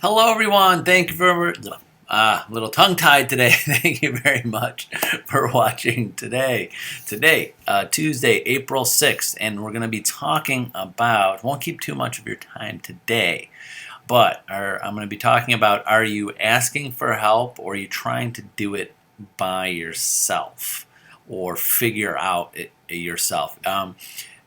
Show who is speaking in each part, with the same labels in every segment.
Speaker 1: Hello, everyone. Thank you for a little tongue-tied today. Thank you very much for watching today. Today, Tuesday, April 6th, and we're going to be talking about. Won't keep too much of your time today, but I'm going to be talking about: are you asking for help, or are you trying to do it by yourself, or figure out it yourself?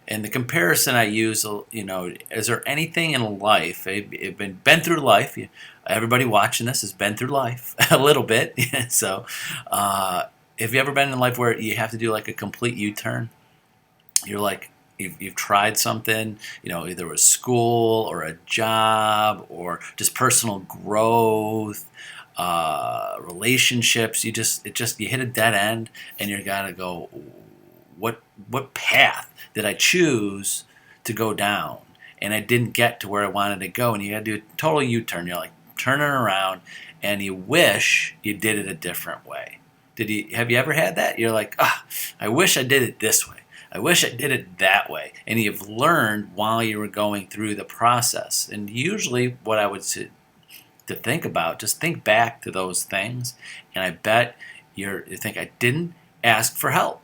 Speaker 1: And the comparison I use, is there anything in life? I've been through life. Everybody watching this has been through life a little bit. So, have you ever been in life where you have to do like a complete U-turn? You're like, you've tried something, either a school or a job or just personal growth, relationships. You hit a dead end, and you gotta go. What path did I choose to go down? And I didn't get to where I wanted to go, and you got to do a total U-turn. You're like turning around, and you wish you did it a different way. Have you ever had that? You're like, I wish I did it this way. I wish I did it that way. And you've learned while you were going through the process. And usually, what I would say to think about, just think back to those things, and I bet you think, I didn't ask for help.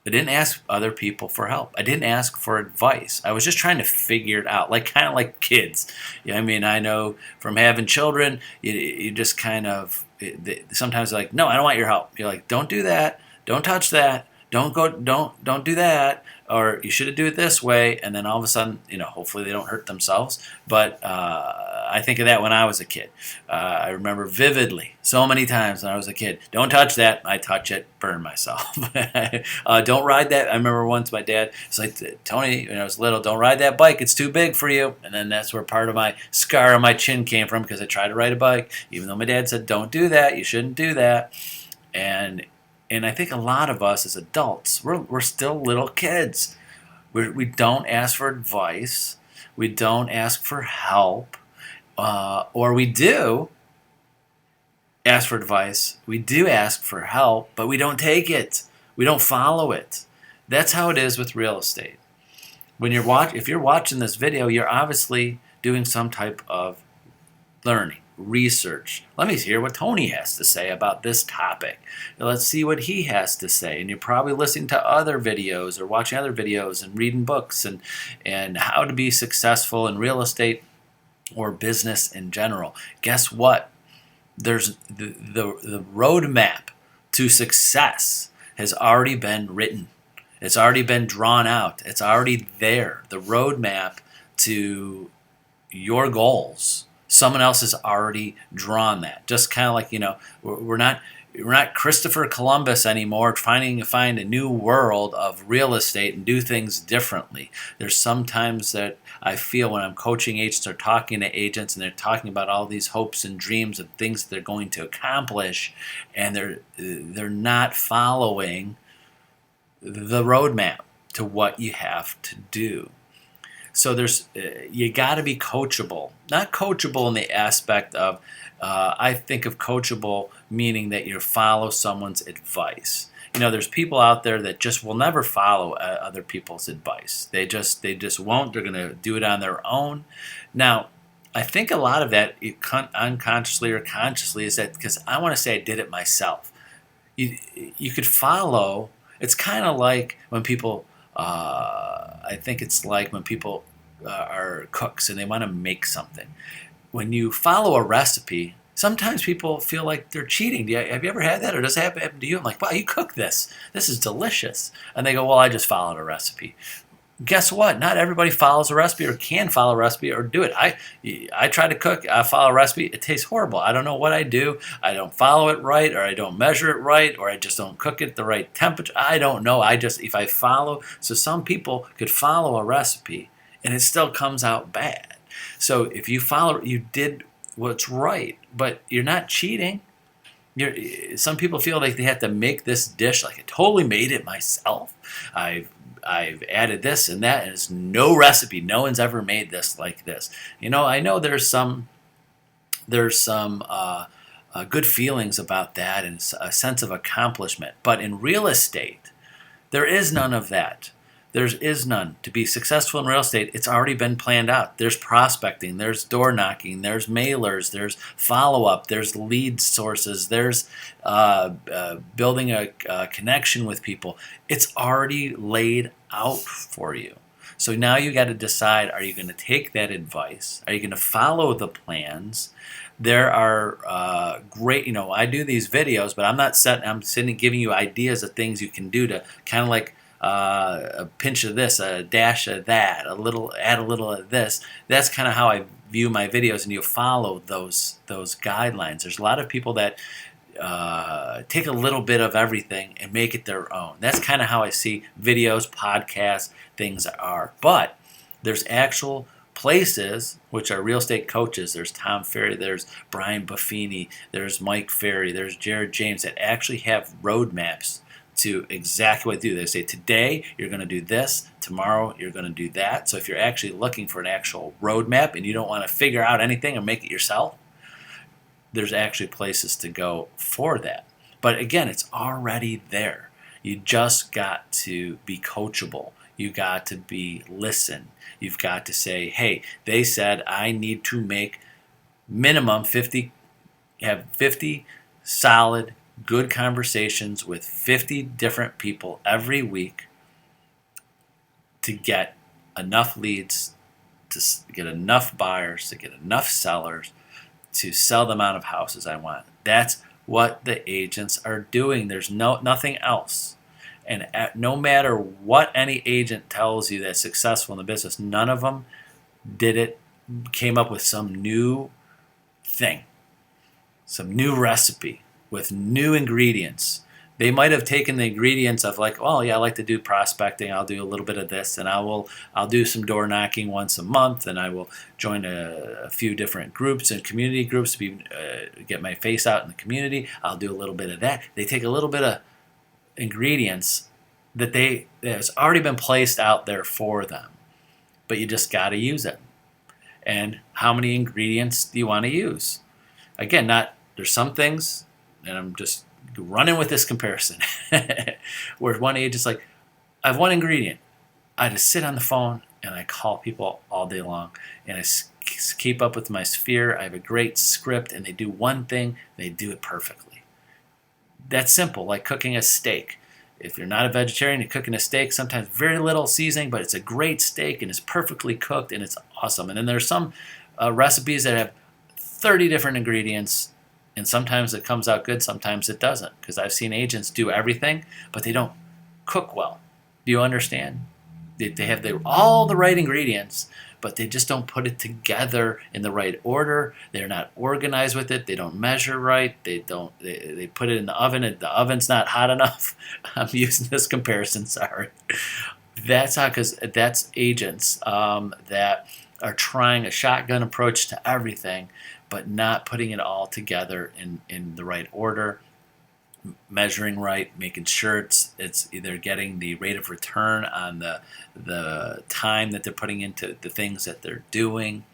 Speaker 1: I didn't ask other people for help. I didn't ask for advice. I was just trying to figure it out, kind of like kids. I know from having children, you just kind of, sometimes like, no, I don't want your help. You're like, don't do that. Don't touch that. Don't do that. Or you should do it this way. And then all of a sudden, hopefully they don't hurt themselves. But I think of that when I was a kid. I remember vividly so many times when I was a kid. Don't touch that. I touch it, burn myself. Don't ride that. I remember once my dad was like, Tony, when I was little, don't ride that bike. It's too big for you. And then that's where part of my scar on my chin came from, because I tried to ride a bike, even though my dad said, don't do that. You shouldn't do that. And I think a lot of us as adults, we're still little kids. We don't ask for advice. We don't ask for help. Or we do ask for advice. We do ask for help, but we don't take it. We don't follow it. That's how it is with real estate. If you're watching this video, you're obviously doing some type of learning, research. Let me hear what Tony has to say about this topic. Let's see what he has to say. And you're probably listening to other videos or watching other videos and reading books and how to be successful in real estate or business in general. Guess what? There's the roadmap to success has already been written. It's already been drawn out. It's already there. The roadmap to your goals. Someone else has already drawn that. Just kind of like, we're not Christopher Columbus anymore, trying to find a new world of real estate and do things differently. There's sometimes that I feel when I'm coaching agents or talking to agents, and they're talking about all these hopes and dreams of things that they're going to accomplish, and they're not following the roadmap to what you have to do. So you got to be coachable. Not coachable in the aspect of, I think of coachable meaning that you follow someone's advice. There's people out there that just will never follow other people's advice. They just won't. They're going to do it on their own. Now, I think a lot of that, unconsciously or consciously, is that because I want to say I did it myself. You could follow. It's kind of like when people. I think it's like when people are cooks and they want to make something. When you follow a recipe, sometimes people feel like they're cheating. Have you ever had that, or does it happen to you? I'm like, wow, you cook this. This is delicious. And they go, well, I just followed a recipe. Guess what? Not everybody follows a recipe or can follow a recipe or do it. I try to cook. I follow a recipe. It tastes horrible. I don't know what I do. I don't follow it right, or I don't measure it right, or I just don't cook it the right temperature. I don't know. If I follow. So some people could follow a recipe and it still comes out bad. So if you follow, you did what's right, but you're not cheating. Some people feel like they have to make this dish like I totally made it myself. I've added this and that, and it's no recipe. No one's ever made this like this. I know there's some good feelings about that and a sense of accomplishment. But in real estate, there is none of that. There is none. To be successful in real estate, it's already been planned out. There's prospecting, there's door knocking, there's mailers, there's follow up, there's lead sources, there's building a connection with people. It's already laid out for you. So now you got to decide, are you going to take that advice? Are you going to follow the plans? There are great, I do these videos, but I'm sitting giving you ideas of things you can do to kind of like a pinch of this, a dash of that, add a little of this. That's kind of how I view my videos, and you follow those guidelines. There's a lot of people that take a little bit of everything and make it their own. That's kind of how I see videos, podcasts, things are. But there's actual places which are real estate coaches. There's Tom Ferry, there's Brian Buffini, there's Mike Ferry, there's Jared James that actually have roadmaps to exactly what to do. They say, today you're going to do this, tomorrow you're going to do that. So if you're actually looking for an actual roadmap and you don't want to figure out anything and make it yourself, there's actually places to go for that. But again, it's already there. You just got to be coachable. You got to listen. You've got to say, hey, they said I need to make minimum 50 solid, good conversations with 50 different people every week to get enough leads, to get enough buyers, to get enough sellers, to sell the amount of houses I want. That's what the agents are doing. There's nothing else. And no matter what any agent tells you that's successful in the business, none of them came up with some new thing, some new recipe with new ingredients. They might have taken the ingredients of like, oh yeah, I like to do prospecting. I'll do a little bit of this, and I'll do some door knocking once a month, and I will join a few different groups and community groups to get my face out in the community. I'll do a little bit of that. They take a little bit of ingredients that's already been placed out there for them, but you just got to use it. And how many ingredients do you want to use? Again, there's some things, and I'm just running with this comparison, where one agent's like, I have one ingredient. I just sit on the phone and I call people all day long, and I keep up with my sphere. I have a great script, and they do one thing, they do it perfectly. That's simple, like cooking a steak. If you're not a vegetarian, you're cooking a steak, sometimes very little seasoning, but it's a great steak and it's perfectly cooked and it's awesome. And then there's some recipes that have 30 different ingredients, and sometimes it comes out good, sometimes it doesn't. Because I've seen agents do everything, but they don't cook well. Do you understand? They have all the right ingredients, but they just don't put it together in the right order. They're not organized with it. They don't measure right. They put it in the oven, and the oven's not hot enough. I'm using this comparison, sorry. That's how, because that's agents that are trying a shotgun approach to everything, but not putting it all together in the right order, measuring right, making sure it's either getting the rate of return on the time that they're putting into the things that they're doing.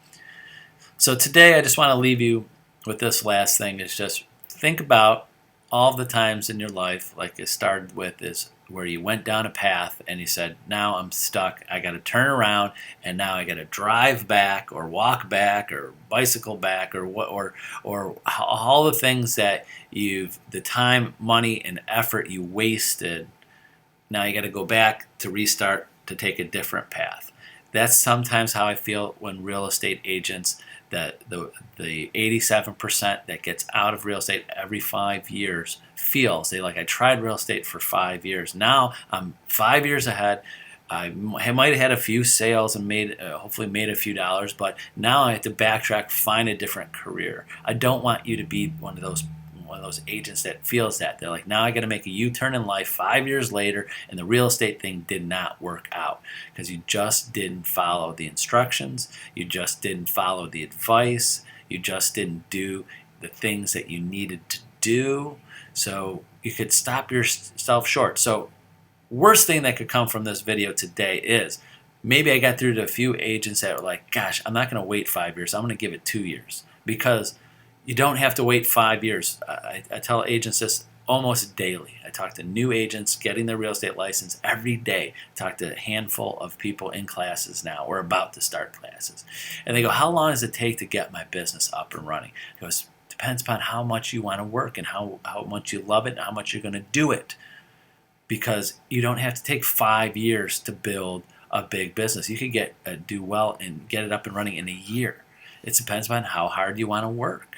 Speaker 1: So today I just want to leave you with this last thing, is just think about all the times in your life, like it started with, is where you went down a path and you said, now I'm stuck, I got to turn around, and now I got to drive back or walk back or bicycle back or all the things that the time, money, and effort you wasted, now you got to go back to restart to take a different path. That's sometimes how I feel when real estate agents, that the 87% that gets out of real estate every 5 years feels, I tried real estate for 5 years. Now I'm 5 years ahead. I might have had a few sales and hopefully made a few dollars, but now I have to backtrack, find a different career. I don't want you to be one of those agents that feels that. They're like, now I got to make a U-turn in life 5 years later, and the real estate thing did not work out because you just didn't follow the instructions. You just didn't follow the advice. You just didn't do the things that you needed to do. So you could stop yourself short. So worst thing that could come from this video today is maybe I got through to a few agents that were like, gosh, I'm not going to wait 5 years. I'm going to give it 2 years, because you don't have to wait 5 years. I tell agents this almost daily. I talk to new agents getting their real estate license every day. I talk to a handful of people in classes now. We're about to start classes. And they go, how long does it take to get my business up and running? It goes, depends upon how much you want to work and how much you love it and how much you're going to do it. Because you don't have to take 5 years to build a big business. You could do well and get it up and running in a year. It depends on how hard you want to work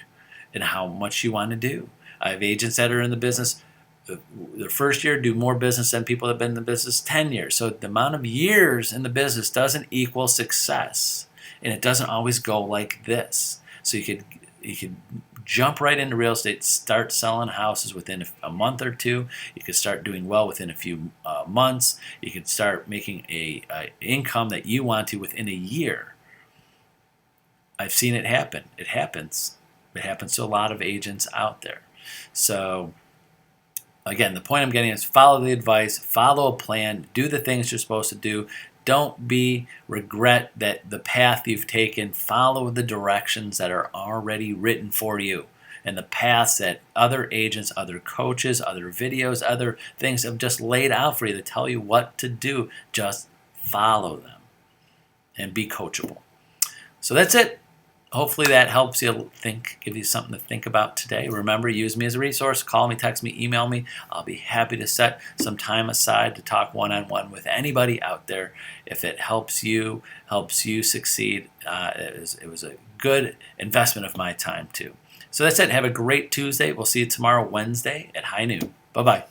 Speaker 1: and how much you want to do. I have agents that are in the business, their first year do more business than people that have been in the business 10 years. So the amount of years in the business doesn't equal success. And it doesn't always go like this. So you could jump right into real estate, start selling houses within a month or two. You could start doing well within a few months. You could start making a income that you want to within a year. I've seen it happen. It happens. It happens to a lot of agents out there. So again, the point I'm getting is follow the advice, follow a plan, do the things you're supposed to do. Don't regret that the path you've taken. Follow the directions that are already written for you and the paths that other agents, other coaches, other videos, other things have just laid out for you to tell you what to do. Just follow them and be coachable. So that's it. Hopefully that helps you think, give you something to think about today. Remember, use me as a resource. Call me, text me, email me. I'll be happy to set some time aside to talk one-on-one with anybody out there. If it helps you succeed, it was a good investment of my time too. So that's it. Have a great Tuesday. We'll see you tomorrow, Wednesday at high noon. Bye-bye.